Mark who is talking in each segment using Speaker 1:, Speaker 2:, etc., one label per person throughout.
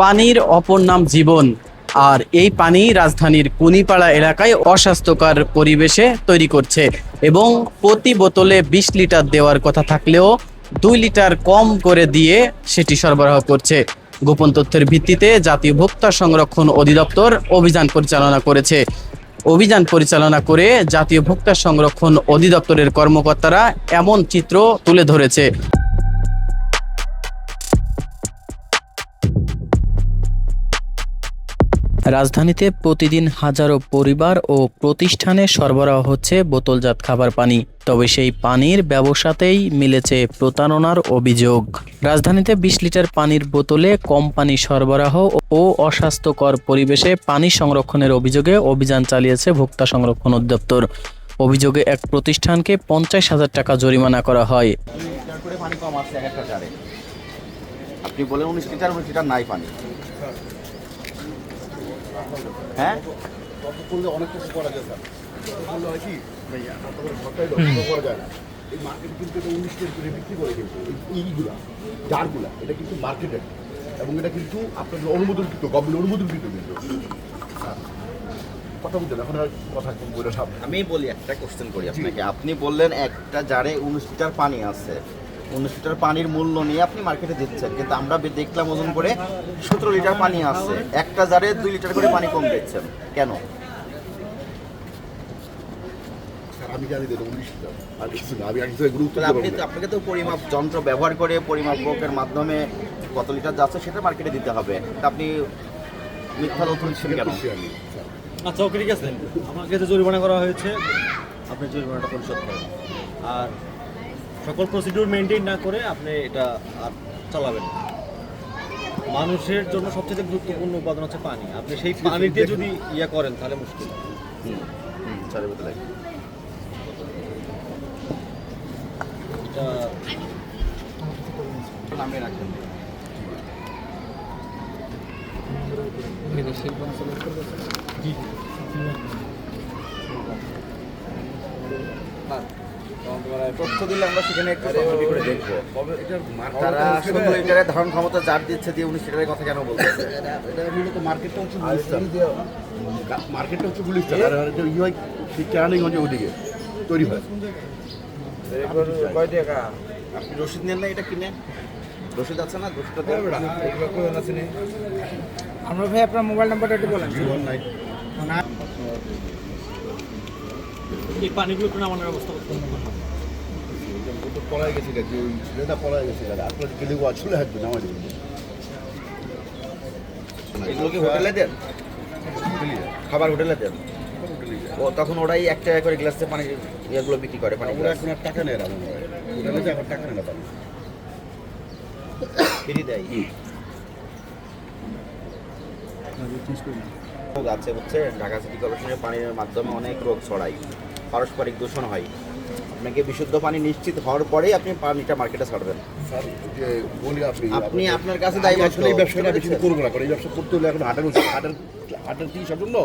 Speaker 1: পানির অপর নাম জীবন। আর এই পানি রাজধানীর কুনিপাড়া এলাকায় অস্বাস্থ্যকর পরিবেশে তৈরি করছে এবং প্রতি বোতলে 20 লিটার দেওয়ার কথা থাকলেও 2 লিটার কম করে দিয়ে সেটি সরবরাহ করছে। গোপন তথ্যের ভিত্তিতে জাতীয় ভোক্তা সংরক্ষণ অধিদপ্তর অভিযান পরিচালনা করেছে। অভিযান পরিচালনা করে জাতীয় ভোক্তা সংরক্ষণ অধিদপ্তরের কর্মকর্তারা এমন চিত্র তুলে ধরেছে। রাজধানীতে প্রতিদিন হাজারো পরিবার ও প্রতিষ্ঠানে সরবরাহ হচ্ছে বোতলজাত খাবার পানি। তবে সেই পানির ব্যবসাতেই মিলেছে প্রতারণার অভিযোগ। রাজধানীতে 20 লিটার পানির বোতলে কম পানি সরবরাহ ও অস্বাস্থ্যকর পরিবেশে পানি সংরক্ষণের অভিযোগে অভিযান চালিয়েছে ভোক্তা সংরক্ষণ অধিদপ্তর। অভিযোগে এক প্রতিষ্ঠানকে 50,000 টাকা জরিমানা করা হয়।
Speaker 2: পানি কম আছে একটা জারে, আপনি বলেন 19 লিটার নাই পানি। হ্যাঁ,
Speaker 3: তত করলে অনেক কিছু করা যায় স্যার। বললে হয় কি ভাইয়া ঘরটাই করা যায় না। এই মার্কেট কিন্তু এটা 19 করে বিক্রি করে, কিন্তু এইগুলা জারগুলা এটা কিন্তু মার্কেটেড এবং এটা কিন্তু আপনাদের অনুমোদনকৃত, গভর্নমেন্ট অনুমোদনকৃত কিন্তু। কথা বলছেন এখন আর কথা বলে সাপ।
Speaker 2: আমি বলি একটা কোশ্চেন করি আপনাকে। আপনি বললেন একটা জারে 19 লিটার পানি আছে, 19 লিটার পানির মূল্য নিয়ে আপনি মার্কেটে দিচ্ছেন, কিন্তু আমরা দেখলাম ওজন করে 17 লিটার পানি আছে, একটা জারে 2 লিটার করে পানি কম দিচ্ছেন কেন?
Speaker 3: আমি জানি যে 19 লিটার আর কিছু না, আমি একটু গুরুত্ব
Speaker 2: আপনাকে তো পরিমাপ যন্ত্র ব্যবহার করে পরিমাপকের মাধ্যমে কত লিটার যাচ্ছে সেটা মার্কেটে দিতে হবে। তা আপনি মিথ্যা তথ্য দিচ্ছেন কেন?
Speaker 4: আচ্ছা, ওকে, ঠিক আছে, আমাকে যে জরিমানা করা হয়েছে আপনি জরিমানাটা পরিশোধ করেন। আর সকল প্রসিডিউর মেনটেন না করে আপনি এটা আর চালাবেন না। মানুষের জন্য সবচেয়ে গুরুত্বপূর্ণ উপাদান হচ্ছে পানি। আপনি সেই পানিতে যদি ইয়া করেন তাহলে মুশকিল।
Speaker 2: চারের ভিতরে
Speaker 4: এটা
Speaker 2: নামে রাখবেন। তথ্য দিলে আমরা সেখানে একটু তথ্য করে দেখবো তারা 17 লিটারের ধারণ ক্ষমতা যার দিচ্ছে দিয়ে 19 লিটারের কথা কেন বলতেছে।
Speaker 3: এটা মূলত মার্কেটটা হচ্ছে মার্কেটটা হচ্ছে গুলিস্তান, আর এটা ইয়ে হয় ঠিক কেরানীগঞ্জে ওদিকে তৈরি হয়।
Speaker 2: কয় টাকা আপনি রসিদ নেন না? এটা কিনে রসিদ আছে না? রসিদটা
Speaker 5: আমরা ভাই আপনার মোবাইল নাম্বারটা একটু বলেন।
Speaker 4: এই পানিগুলো একটু নামানোর ব্যবস্থা করতে হবে।
Speaker 3: পড়ায় গেছে যে ওই ছেলেটা পড়ায় গেছে, আপনার গেলে চলে আসবে নামাজ
Speaker 2: এগুলো কি হোটেলে দেন? খাবার হোটেলে দেন? ও তখন ওরাই 1 টাকা করে গ্লাসে পানি এগুলো বিক্রি করে। পানি
Speaker 3: ওরা এখন আর টাকা নেয় না, হোটেলে যে এখন টাকা নেয় না পানি
Speaker 2: ফ্রি দেয়। রোগ আছে হচ্ছে ঢাকা সিটি কর্পোরেশনের পানির মাধ্যমে অনেক রোগ ছড়ায়, পারস্পরিক দূষণ হয়। আপনাকে বিশুদ্ধ পানি নিশ্চিত হওয়ার পরেই আপনি পানিটা মার্কেটে ছাড়বেন।
Speaker 3: স্যার যে বলি
Speaker 2: আপনি আপনার কাছে দায়িত্ব
Speaker 3: আসলে এই ব্যবসাটা বেশি করবো না, কারণ এই ব্যবসা করতে হলে এখন হাটের চিকিৎসার জন্য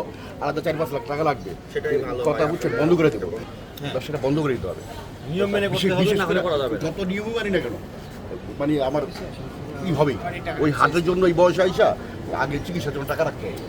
Speaker 3: আলাদা 4-5 লাখ টাকা লাগবে।
Speaker 2: সেটাই ভালো
Speaker 3: কথা
Speaker 2: হয়।
Speaker 3: বুঝছেন, বন্ধ করে দেবো, ব্যবসাটা বন্ধ করে দিতে হবে।
Speaker 4: নিয়ম মেনে করতে হবে, না হলে করা যাবে না।
Speaker 3: যত নিয়মই মানি না কেন, মানে আমার কি হবে ওই হাটের জন্য এই বয়স আইসা আগে চিকিৎসার জন্য টাকা রাখতে হবে।